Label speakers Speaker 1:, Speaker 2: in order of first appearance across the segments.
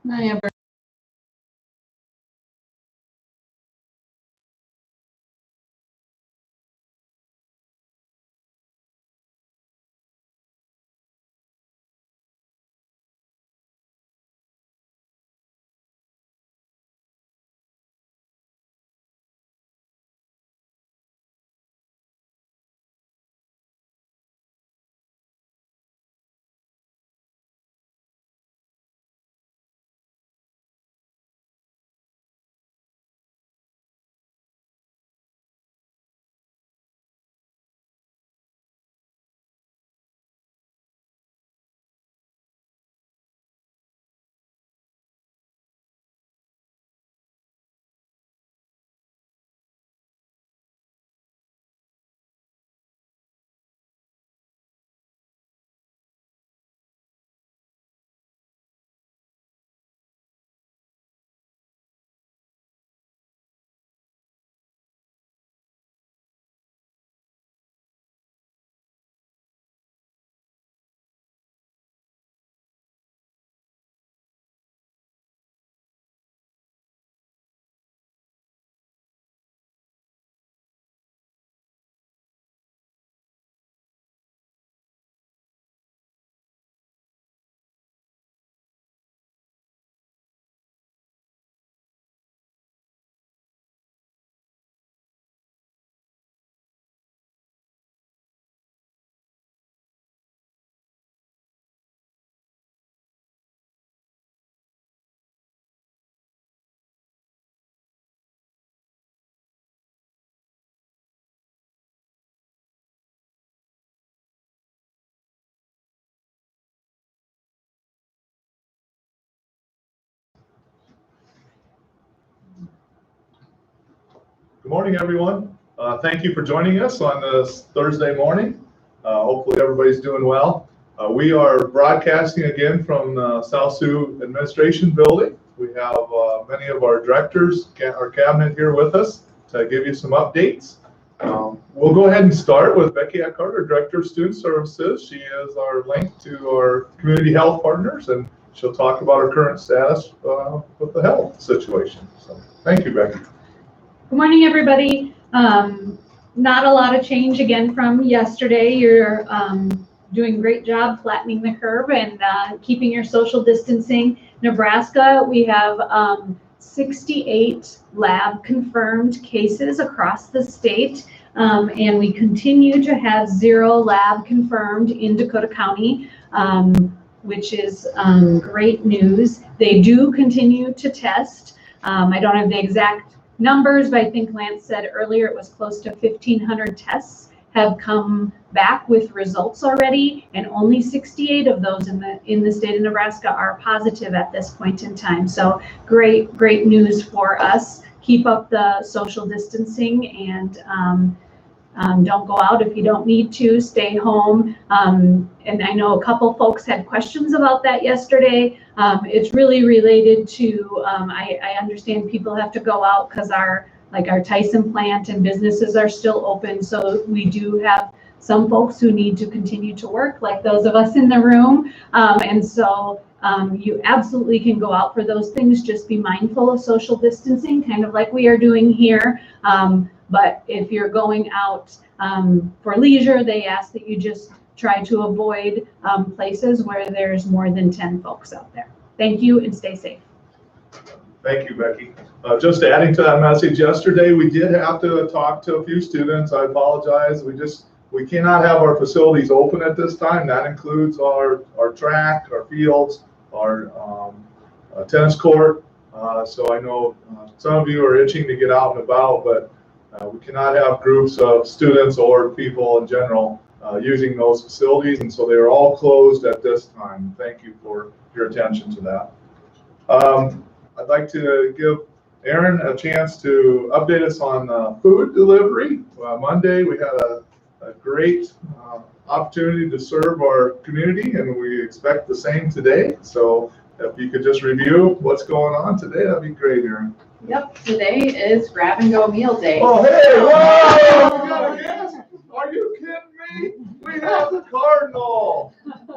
Speaker 1: Hi, everyone.
Speaker 2: Good morning, everyone. Thank you for joining us on this Thursday morning. Hopefully everybody's doing well. We are broadcasting again from the South Sioux Administration Building. We have many of our directors, our cabinet here with us to give you some updates. We'll go ahead and start with Becky Eckhart, our Director of Student Services. She is our link to our community health partners, and she'll talk about our current status with the health situation. So thank you, Becky.
Speaker 1: Good morning, everybody. Not a lot of change again from yesterday. You're doing a great job flattening the curve and keeping your social distancing. Nebraska, we have 68 lab confirmed cases across the state, and we continue to have 0 lab confirmed in Dakota County, which is great news. They do continue to test. I don't have the exact numbers, but I think Lance said earlier it was close to 1,500 tests have come back with results already, and only 68 of those in the state of Nebraska are positive at this point in time. So great news for us. Keep up the social distancing and don't go out if you don't need to. Stay home. And I know a couple folks had questions about that yesterday. It's really related to, I understand people have to go out because our Tyson plant and businesses are still open. So we do have some folks who need to continue to work, like those of us in the room. And so you absolutely can go out for those things. Just be mindful of social distancing, kind of like we are doing here. But if you're going out for leisure, they ask that you just try to avoid places where there's more than 10 folks out there. Thank you and stay safe.
Speaker 2: Thank you, Becky. Just adding to that message, yesterday we did have to talk to a few students. I apologize. We cannot have our facilities open at this time. That includes our track, our fields, our tennis court. So I know some of you are itching to get out and about, but we cannot have groups of students or people in general using those facilities, and so they are all closed at this time. Thank you for your attention to that. I'd like to give Aaron a chance to update us on food delivery. Monday we had a great opportunity to serve our community, and we expect the same today. So if you could just review what's going on today, that'd be great, Aaron.
Speaker 3: Yep, today is grab and go meal day.
Speaker 2: Oh, hey, whoa! We got a guest? Are you kidding me? We have the Cardinal.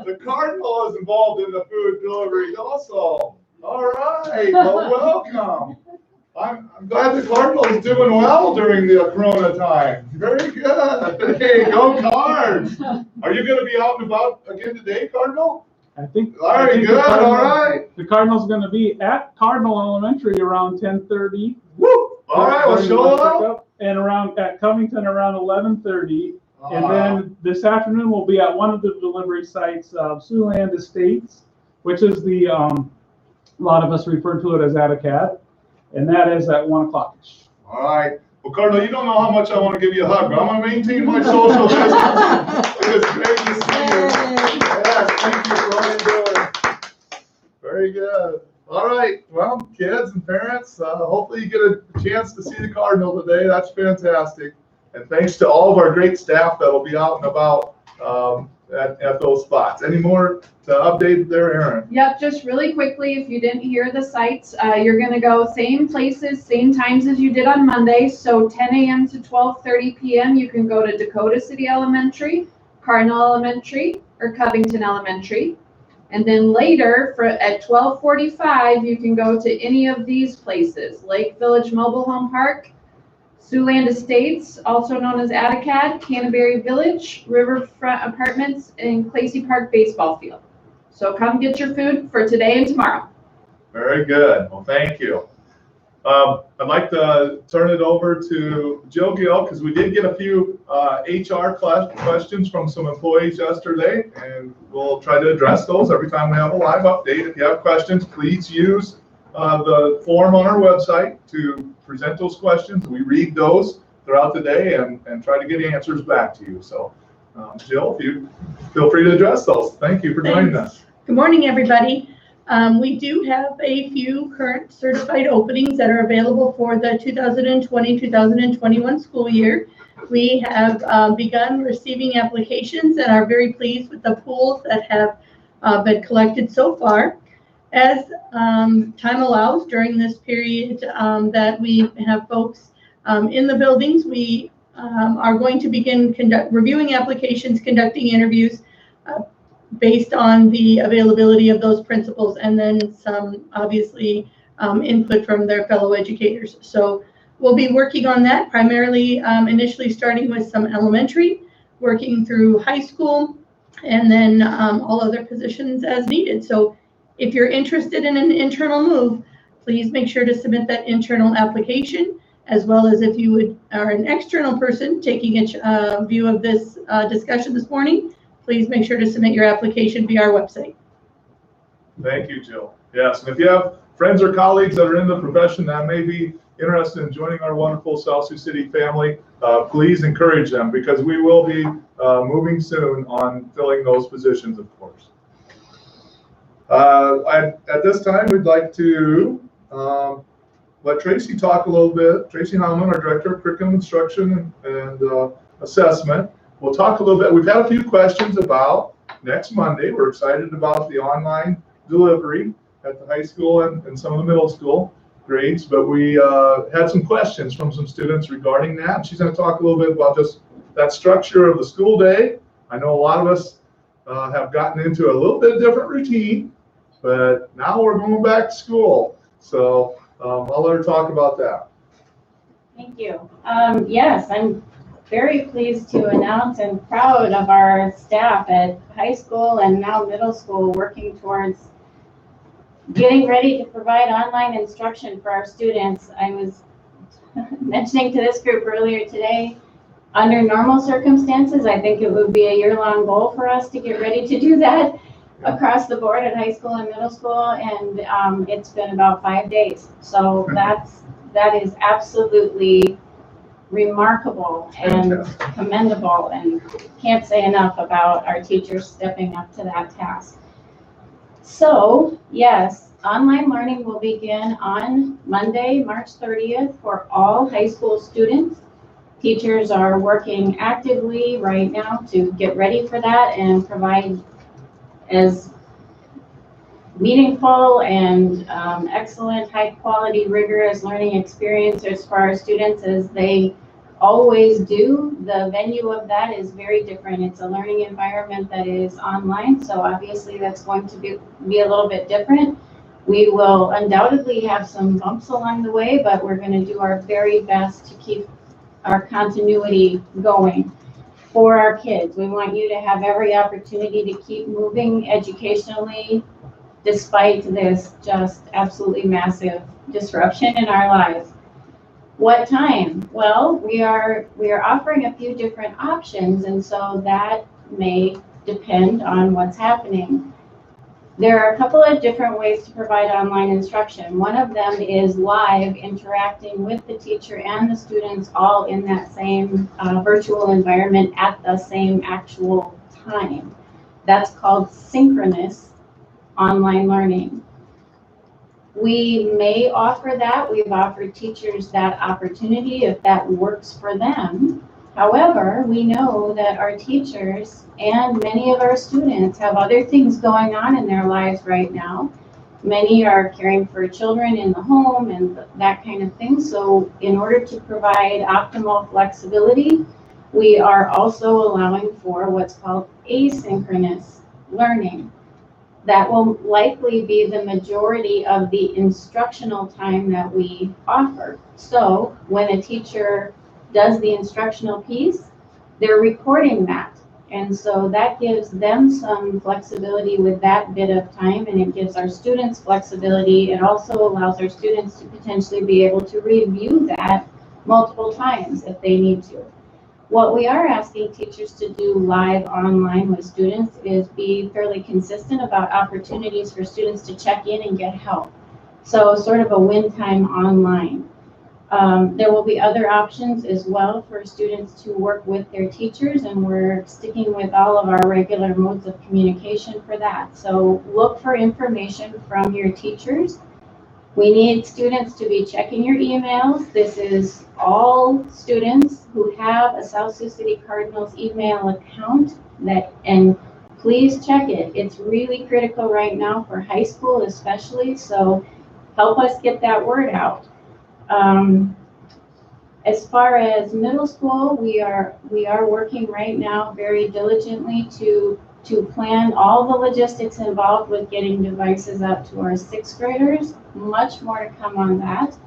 Speaker 2: The Cardinal is involved in the food delivery also. All right, well, welcome. I'm glad the Cardinals doing well during the Corona time. Very good. Hey, go Cards. Are you going to be out and about again today, Cardinal?
Speaker 4: I think.
Speaker 2: All right, good. All right.
Speaker 4: The Cardinal's going to be at Cardinal Elementary around 10:30.
Speaker 2: Woo! All right, well, show up.
Speaker 4: And around at Covington around 11:30. And then this afternoon we'll be at one of the delivery sites, Siouxland Estates, which is the a lot of us refer to it as Atacad, and that is at 1 o'clock.
Speaker 2: All right. Well, Cardinal, you don't know how much I want to give you a hug, but I'm going to maintain my social distance. It was great to see you. Yes, thank you for all you're doing. Very good. All right. Well, kids and parents, hopefully you get a chance to see the Cardinal today. That's fantastic. And thanks to all of our great staff that'll be out and about at those spots. Any more to update there, Erin?
Speaker 3: Yep, just really quickly, if you didn't hear the sites, you're going to go same places, same times as you did on Monday. So 10 a.m. to 12:30 p.m. you can go to Dakota City Elementary, Cardinal Elementary, or Covington Elementary. And then later at 12:45 you can go to any of these places: Lake Village Mobile Home Park, Siouxland Estates, also known as Atacad, Canterbury Village, Riverfront Apartments, and Clacy Park Baseball Field. So come get your food for today and tomorrow.
Speaker 2: Very good. Well, thank you. I'd like to turn it over to Jill Gill because we did get a few HR questions from some employees yesterday, and we'll try to address those every time we have a live update. If you have questions, please use the form on our website to present those questions. We read those throughout the day and try to get answers back to you. So, Jill, if you feel free to address those. Thank you for joining us.
Speaker 5: Good morning, everybody. We do have a few current certified openings that are available for the 2020-2021 school year. We have begun receiving applications and are very pleased with the pools that have been collected so far. As time allows during this period that we have folks in the buildings, we are going to begin reviewing applications, conducting interviews based on the availability of those principals, and then some obviously input from their fellow educators. So we'll be working on that primarily initially starting with some elementary, working through high school, and then all other positions as needed. So if you're interested in an internal move, please make sure to submit that internal application, as well as if you are an external person taking a view of this discussion this morning, please make sure to submit your application via our website.
Speaker 2: Thank you, Jill. Yes, and if you have friends or colleagues that are in the profession that may be interested in joining our wonderful South Sioux City family, please encourage them, because we will be moving soon on filling those positions, of course. At this time, we'd like to let Tracy talk a little bit. Tracy Hauman, our Director of Curriculum Instruction and Assessment. We'll talk a little bit. We've had a few questions about next Monday. We're excited about the online delivery at the high school and some of the middle school grades, but we had some questions from some students regarding that. And she's going to talk a little bit about just that structure of the school day. I know a lot of us have gotten into a little bit different routine, but now we're going back to school. So I'll let her talk about that.
Speaker 6: Thank you. Yes, I'm very pleased to announce and proud of our staff at high school and now middle school working towards getting ready to provide online instruction for our students. I was mentioning to this group earlier today, under normal circumstances, I think it would be a year-long goal for us to get ready to do that across the board at high school and middle school, and it's been about 5 days. So that is absolutely remarkable and commendable, and can't say enough about our teachers stepping up to that task. So yes, online learning will begin on Monday, March 30th for all high school students. Teachers are working actively right now to get ready for that and provide as meaningful and excellent, high quality, rigorous learning experiences for our students as they always do. The venue of that is very different. It's a learning environment that is online, so obviously that's going to be a little bit different. We will undoubtedly have some bumps along the way, but we're going to do our very best to keep our continuity going for our kids. We want you to have every opportunity to keep moving educationally despite this just absolutely massive disruption in our lives. What time? Well, we are offering a few different options, and so that may depend on what's happening. There are a couple of different ways to provide online instruction. One of them is live, interacting with the teacher and the students all in that same virtual environment at the same actual time. That's called synchronous online learning. We may offer that. We've offered teachers that opportunity if that works for them. However, we know that our teachers and many of our students have other things going on in their lives right now. Many are caring for children in the home and that kind of thing. So in order to provide optimal flexibility, we are also allowing for what's called asynchronous learning. That will likely be the majority of the instructional time that we offer. So when a teacher does the instructional piece, they're recording that. And so that gives them some flexibility with that bit of time, and it gives our students flexibility. It also allows our students to potentially be able to review that multiple times if they need to. What we are asking teachers to do live online with students is be fairly consistent about opportunities for students to check in and get help. So sort of a win time online. There will be other options as well for students to work with their teachers, and we're sticking with all of our regular modes of communication for that. So look for information from your teachers. We need students to be checking your emails. This is all students who have a South Sioux City Cardinals email account, and please check it. It's really critical right now for high school especially, so help us get that word out. As far as middle school, we are working right now very diligently to plan all the logistics involved with getting devices out to our sixth graders. Much more to come on that,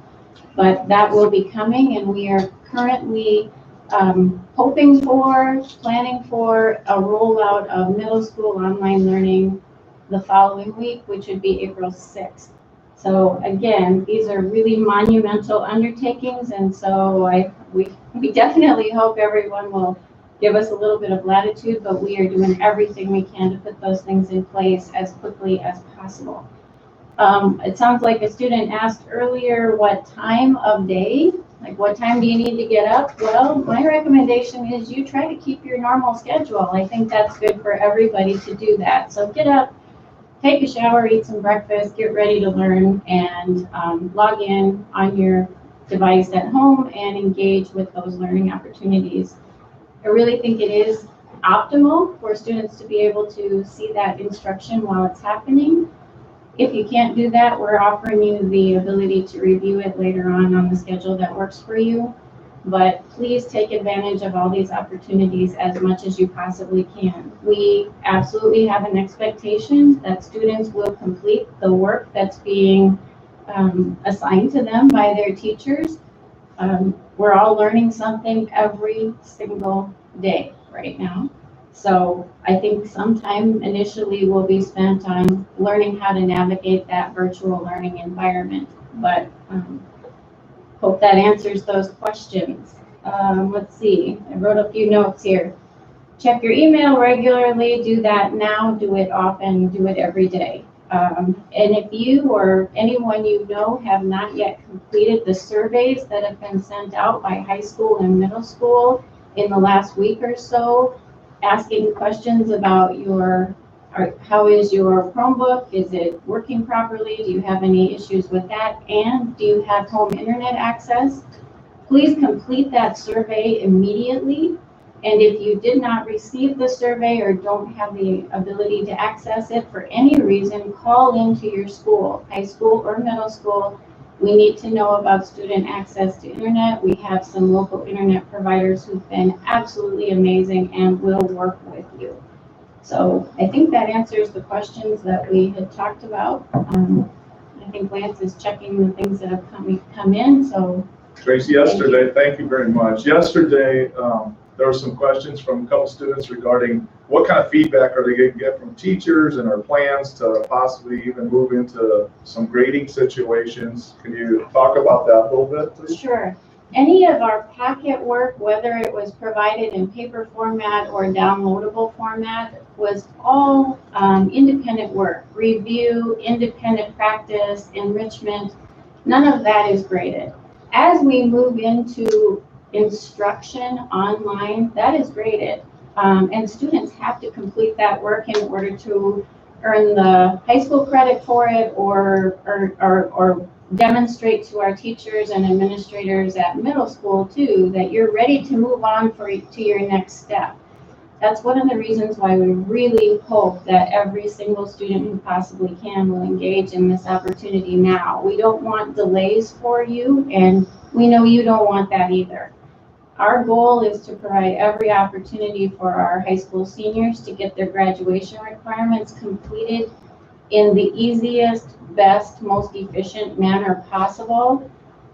Speaker 6: but that will be coming, and we are currently planning for a rollout of middle school online learning the following week, which would be April 6th. So again, these are really monumental undertakings, and so we definitely hope everyone will give us a little bit of latitude, but we are doing everything we can to put those things in place as quickly as possible. It sounds like a student asked earlier what time of day, like what time do you need to get up? Well, my recommendation is you try to keep your normal schedule. I think that's good for everybody to do that. So get up, take a shower, eat some breakfast, get ready to learn, and log in on your device at home and engage with those learning opportunities. I really think it is optimal for students to be able to see that instruction while it's happening. If you can't do that, we're offering you the ability to review it later on the schedule that works for you. But please take advantage of all these opportunities as much as you possibly can. We absolutely have an expectation that students will complete the work that's being assigned to them by their teachers. We're all learning something every single day right now. So I think some time initially will be spent on learning how to navigate that virtual learning environment. But hope that answers those questions. Let's see, I wrote a few notes here. Check your email regularly, do that now, do it often, do it every day. And if you or anyone you know have not yet completed the surveys that have been sent out by high school and middle school in the last week or so, asking questions about how is your Chromebook? Is it working properly? Do you have any issues with that? And do you have home internet access? Please complete that survey immediately. And if you did not receive the survey or don't have the ability to access it for any reason, call into your school, high school or middle school. We need to know about student access to internet. We have some local internet providers who've been absolutely amazing and will work with you. So I think that answers the questions that we had talked about. I think Lance is checking the things that have come in, so.
Speaker 2: Tracy, yesterday, thank you very much. Yesterday, there were some questions from a couple students regarding what kind of feedback are they going to get from teachers and our plans to possibly even move into some grading situations. Can you talk about that a little bit, please?
Speaker 6: Sure. Any of our packet work, whether it was provided in paper format or downloadable format, was all independent work, review, independent practice, enrichment. None of that is graded. As we move into instruction online, that is graded. And students have to complete that work in order to earn the high school credit for it or demonstrate to our teachers and administrators at middle school too that you're ready to move on to your next step. That's one of the reasons why we really hope that every single student who possibly can will engage in this opportunity now. We don't want delays for you, and we know you don't want that either. Our goal is to provide every opportunity for our high school seniors to get their graduation requirements completed in the easiest, best, most efficient manner possible.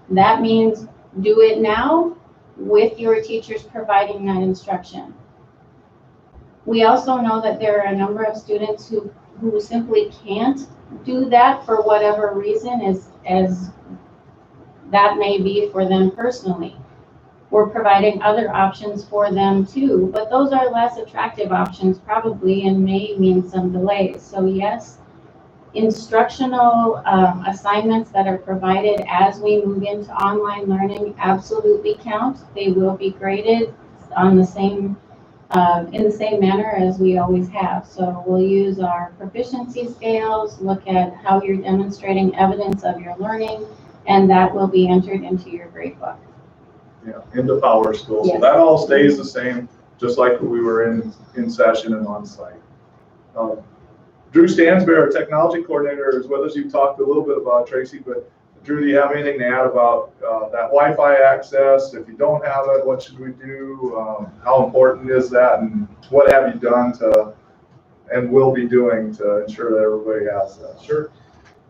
Speaker 6: That means do it now with your teachers providing that instruction. We also know that there are a number of students who simply can't do that for whatever reason, as that may be for them personally. We're providing other options for them too, but those are less attractive options probably and may mean some delays. So yes, instructional assignments that are provided as we move into online learning absolutely count. They will be graded on the same in the same manner as we always have. So we'll use our proficiency scales, look at how you're demonstrating evidence of your learning, and that will be entered into your grade book.
Speaker 2: Yeah, into Power School.
Speaker 6: Yes.
Speaker 2: So that all stays the same, just like we were in session and on site. Drew Stansberry, our technology coordinator, is with us. You talked a little bit about Tracy, but Drew, do you have anything to add about that Wi-Fi access? If you don't have it, what should we do? How important is that? And what have you done and will be doing to ensure that everybody has that?
Speaker 7: Sure.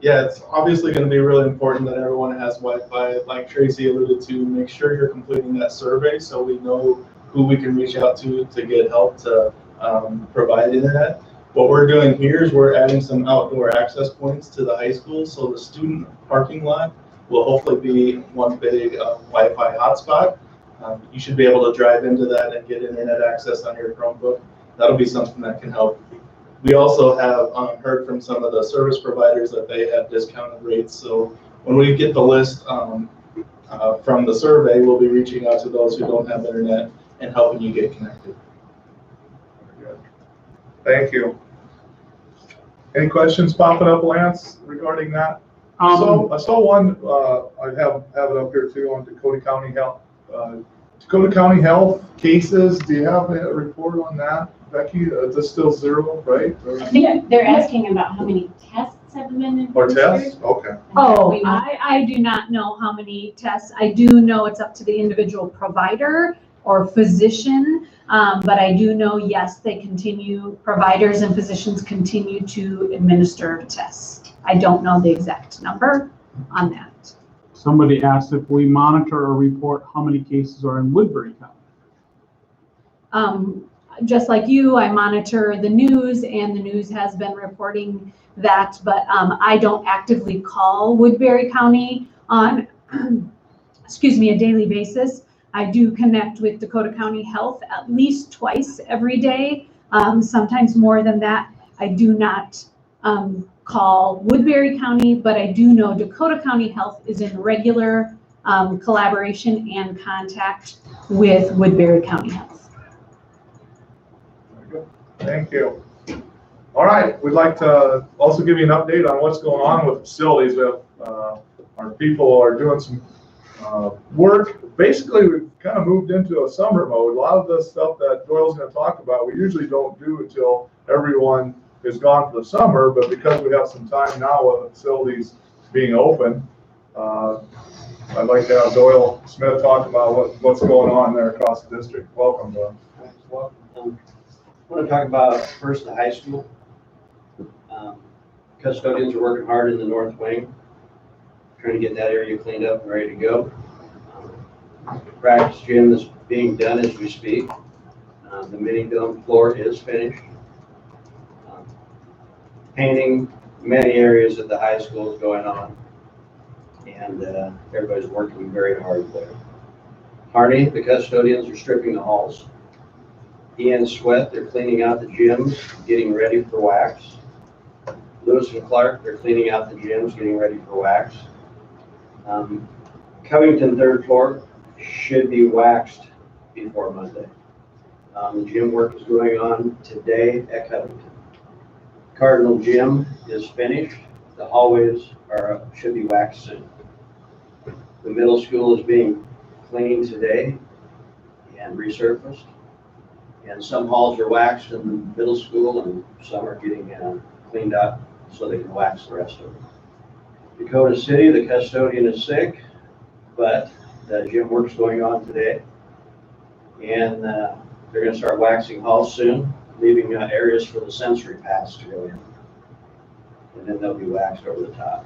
Speaker 7: Yeah, it's obviously going to be really important that everyone has Wi-Fi. Like Tracy alluded to, make sure you're completing that survey so we know who we can reach out to get help to provide internet. What we're doing here is we're adding some outdoor access points to the high school, so the student parking lot will hopefully be one big Wi-Fi hotspot. You should be able to drive into that and get internet access on your Chromebook. That'll be something that can help. We also have heard from some of the service providers that they have discounted rates. So when we get the list from the survey, we'll be reaching out to those who don't have internet and helping you get connected.
Speaker 2: Very good. Thank you. Any questions popping up, Lance, regarding that? So I saw one, I have it up here too, on Dakota County Health. Dakota County Health cases, do you have a report on that, Becky? Is this still zero, right?
Speaker 6: I think they're asking about how many tests have been
Speaker 2: Or
Speaker 6: administered.
Speaker 2: tests? Okay.
Speaker 1: Oh, I do not know how many tests. I do know it's up to the individual provider or physician, but I do know, yes, providers and physicians continue to administer tests. I don't know the exact number on that.
Speaker 4: Somebody asked if we monitor or report how many cases are in Woodbury County.
Speaker 1: Just like you, I monitor the news, and the news has been reporting that, but I don't actively call Woodbury County on, excuse me, a daily basis. I do connect with Dakota County Health at least twice every day, sometimes more than that. I do not call Woodbury County, but I do know Dakota County Health is in regular collaboration and contact with Woodbury County Health.
Speaker 2: Thank you. All right, we'd like to also give you an update on what's going on with facilities. We have, our people are doing some work. Basically, we've kind of moved into a summer mode. A lot of the stuff that Doyle's going to talk about, we usually don't do until everyone is gone for the summer, but because we have some time now with the facilities being open, I'd like to have Doyle Smith talk about what's going on there across the district. Welcome, Doyle.
Speaker 8: Welcome. I want to talk about first the high school. Custodians are working hard in the north wing. trying to get that area cleaned up and ready to go. The practice gym is being done as we speak. The mini dome floor is finished. Painting many areas at the high school is going on, and everybody's working very hard there. Harney, the custodians, are stripping the halls. Ian Sweat, they're cleaning out the gyms, getting ready for wax. Lewis and Clark, they're cleaning out the gyms, getting ready for wax. Covington third floor should be waxed before Monday. The gym work is going on today at Covington. Cardinal Gym is finished. The hallways should be waxed soon. The middle school is being cleaned today and resurfaced. And some halls are waxed in the middle school and some are getting cleaned up so they can wax the rest of them. Dakota City, the custodian is sick, but the gym work's going on today. And they're gonna start waxing halls soon, leaving areas for the sensory paths to go in. And then they'll be waxed over the top.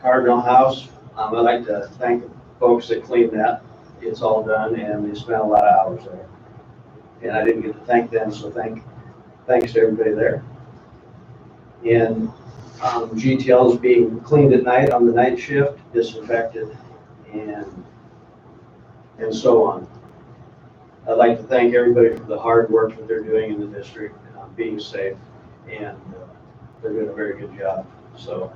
Speaker 8: Cardinal House, I'd like to thank the folks that cleaned that. It's all done and they spent a lot of hours there. And I didn't get to thank them, so thanks to everybody there. And GTL is being cleaned at night on the night shift, disinfected, and so on. I'd like to thank everybody for the hard work that they're doing in the district, being safe, and they're doing a very good job. So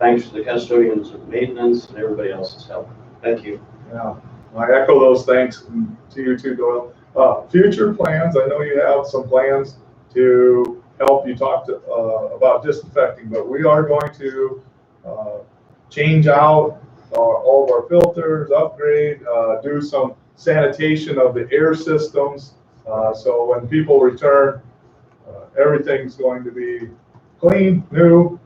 Speaker 8: thanks to the custodians of maintenance and everybody else's help. Thank you.
Speaker 2: Yeah, I echo those thanks to you too, Doyle. Future plans, I know you have some plans to help. You talked about disinfecting, but we are going to change out all of our filters, upgrade, do some sanitation of the air systems. So when people return, everything's going to be clean, new,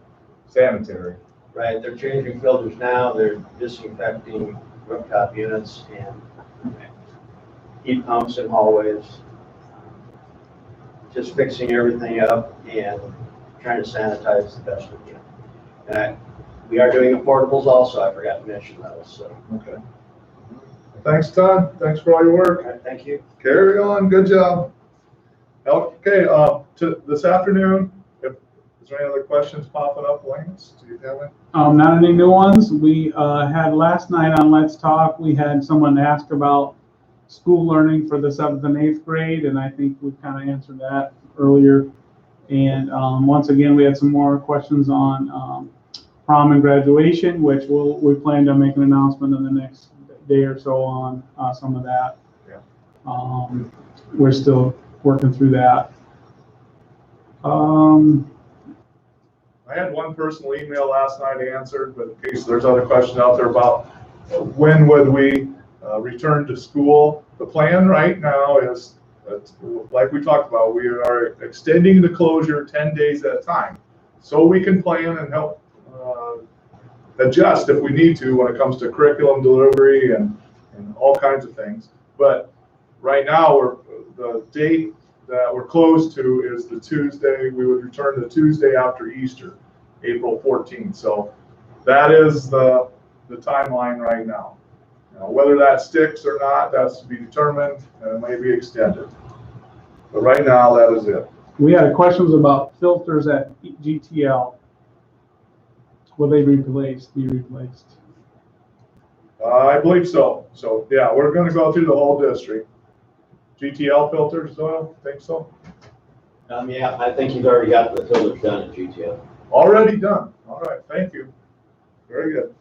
Speaker 2: sanitary.
Speaker 8: Right, they're changing filters now. They're disinfecting rooftop units and heat pumps in hallways. Just fixing everything up and trying to sanitize the best we can. And we are doing the portables also. I forgot to mention those. So.
Speaker 2: Okay. Thanks, Todd. Thanks for all your work.
Speaker 8: All right, thank you.
Speaker 2: Carry on. Good job. Okay. This afternoon, is there any other questions popping up, Lance? Do you have any?
Speaker 4: Not any new ones. We had last night on Let's Talk, we had someone ask about school learning for the 7th and 8th grade, and I think we kind of answered that earlier. And once again, we had some more questions on prom and graduation, which we plan to make an announcement in the next day or so on some of that.
Speaker 2: Yeah.
Speaker 4: We're still working through that.
Speaker 2: I had one personal email last night answered, but in case there's other questions out there about when would we return to school. The plan right now is, like we talked about, we are extending the closure 10 days at a time, so we can plan and help adjust if we need to when it comes to curriculum delivery and all kinds of things. But right now, the date that we're closed to is the Tuesday. We would return the Tuesday after Easter, April 14th. So that is the timeline right now. Whether that sticks or not, that's to be determined, and it may be extended. But right now, that is it.
Speaker 4: We had questions about filters at GTL. Will they be replaced?
Speaker 2: I believe so. So yeah, we're going to go through the whole district. GTL filters, Doyle? Think so?
Speaker 8: Yeah, I think you've already got the filters done at GTL.
Speaker 2: Already done. All right, thank you. Very good.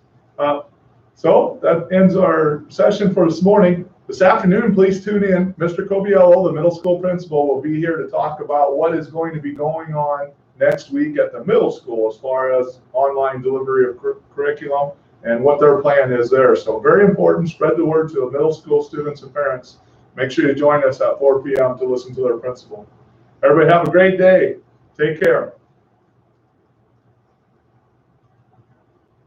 Speaker 2: So that ends our session for this morning. This afternoon, please tune in. Mr. Coviello, the middle school principal, will be here to talk about what is going to be going on next week at the middle school as far as online delivery of curriculum and what their plan is there. So very important, spread the word to the middle school students and parents. Make sure you join us at 4 p.m. to listen to their principal. Everybody have a great day. Take care.